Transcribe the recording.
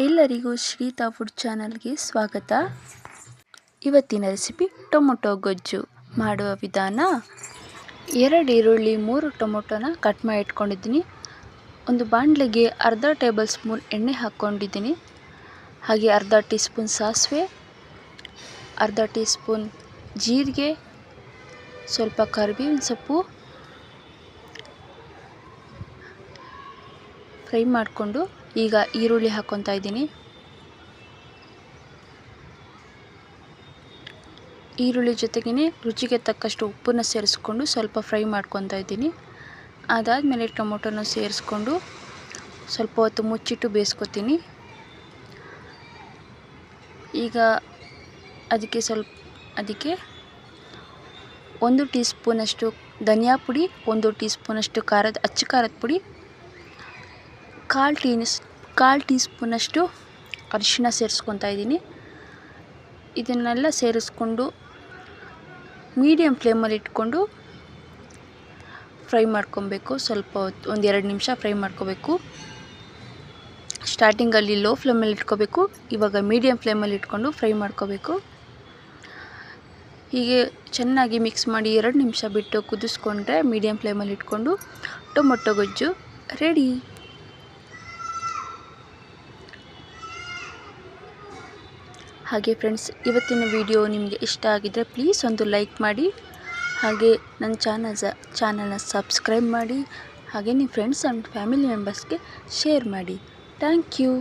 ಎಲ್ಲರಿಗೂ ಶ್ರೀತಾ ಫುಡ್ ಚಾನಲ್ಗೆ ಸ್ವಾಗತ. ಇವತ್ತಿನ ರೆಸಿಪಿ ಟೊಮೊಟೊ ಗೊಜ್ಜು ಮಾಡುವ ವಿಧಾನ. 2 ಈರುಳ್ಳಿ 3 ಟೊಮೊಟೊನ ಕಟ್ ಮಾಡಿ ಇಟ್ಕೊಂಡಿದ್ದೀನಿ. ಒಂದು ಬಾಣಲೆಗೆ ಅರ್ಧ ಟೇಬಲ್ ಸ್ಪೂನ್ ಎಣ್ಣೆ ಹಾಕ್ಕೊಂಡಿದ್ದೀನಿ. ಹಾಗೆ ಅರ್ಧ ಟೀ ಸ್ಪೂನ್ ಸಾಸಿವೆ, ಅರ್ಧ ಟೀ ಸ್ಪೂನ್ ಜೀರಿಗೆ, ಸ್ವಲ್ಪ ಕರಿಬೇವಿನ ಸೊಪ್ಪು ಫ್ರೈ ಮಾಡಿಕೊಂಡು ಈಗ ಈರುಳ್ಳಿ ಹಾಕ್ಕೊತಾ ಇದ್ದೀನಿ. ಈರುಳ್ಳಿ ಜೊತೆಗೇ ರುಚಿಗೆ ತಕ್ಕಷ್ಟು ಉಪ್ಪನ್ನು ಸೇರಿಸ್ಕೊಂಡು ಸ್ವಲ್ಪ ಫ್ರೈ ಮಾಡ್ಕೊತಾ ಇದ್ದೀನಿ. ಅದಾದಮೇಲೆ ಟೊಮೊಟೊನ ಸೇರಿಸ್ಕೊಂಡು ಸ್ವಲ್ಪ ಹೊತ್ತು ಮುಚ್ಚಿಟ್ಟು ಬೇಯಿಸ್ಕೊತೀನಿ. ಈಗ ಅದಕ್ಕೆ 1 ಟೀ ಸ್ಪೂನಷ್ಟು ಧನಿಯಾ ಪುಡಿ, 1 ಟೀ ಸ್ಪೂನಷ್ಟು ಅಚ್ಚ ಖಾರದ ಪುಡಿ, 1/4 ಟೀ ಸ್ಪೂನಷ್ಟು ಅರಿಶಿಣ ಸೇರಿಸ್ಕೊತಾ ಇದ್ದೀನಿ. ಇದನ್ನೆಲ್ಲ ಸೇರಿಸ್ಕೊಂಡು ಮೀಡಿಯಮ್ ಫ್ಲೇಮಲ್ಲಿ ಇಟ್ಕೊಂಡು ಫ್ರೈ ಮಾಡ್ಕೊಬೇಕು. ಸ್ವಲ್ಪ ಹೊತ್ತು 1-2 ನಿಮಿಷ ಫ್ರೈ ಮಾಡ್ಕೋಬೇಕು. ಸ್ಟಾರ್ಟಿಂಗಲ್ಲಿ ಲೋ ಫ್ಲೇಮಲ್ಲಿ ಇಟ್ಕೋಬೇಕು, ಇವಾಗ ಮೀಡಿಯಮ್ ಫ್ಲೇಮಲ್ಲಿ ಇಟ್ಕೊಂಡು ಫ್ರೈ ಮಾಡ್ಕೋಬೇಕು. ಹೀಗೆ ಚೆನ್ನಾಗಿ ಮಿಕ್ಸ್ ಮಾಡಿ 2 ನಿಮಿಷ ಬಿಟ್ಟು ಕುದಿಸ್ಕೊಂಡ್ರೆ ಮೀಡಿಯಮ್ ಫ್ಲೇಮಲ್ಲಿ ಇಟ್ಕೊಂಡು ಟೊಮೊಟೊ ಗೊಜ್ಜು ರೆಡಿ. ಹಾಗೆ ಫ್ರೆಂಡ್ಸ್, ಇವತ್ತಿನ ವಿಡಿಯೋ ನಿಮಗೆ ಇಷ್ಟ ಆಗಿದ್ದರೆ ಪ್ಲೀಸ್ ಒಂದು ಲೈಕ್ ಮಾಡಿ. ಹಾಗೆ ನನ್ನ ಚಾನಲ್ನ ಸಬ್ಸ್ಕ್ರೈಬ್ ಮಾಡಿ. ಹಾಗೆ ನಿಮ್ಮ ಫ್ರೆಂಡ್ಸ್ ಆ್ಯಂಡ್ ಫ್ಯಾಮಿಲಿ ಮೆಂಬರ್ಸ್ಗೆ ಶೇರ್ ಮಾಡಿ. Thank you.